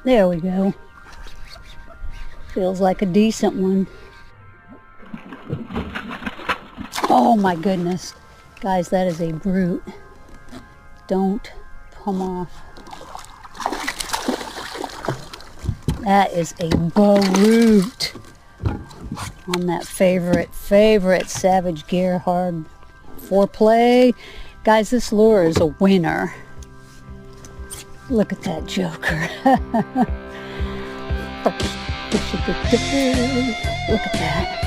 There we go. Feels like a decent one. Oh my goodness. Guys, that is a brute. Don't come off. That is a brute on that favorite Savage Gerhard Foreplay. Guys, this lure is a winner. Look at that joker. Look at that.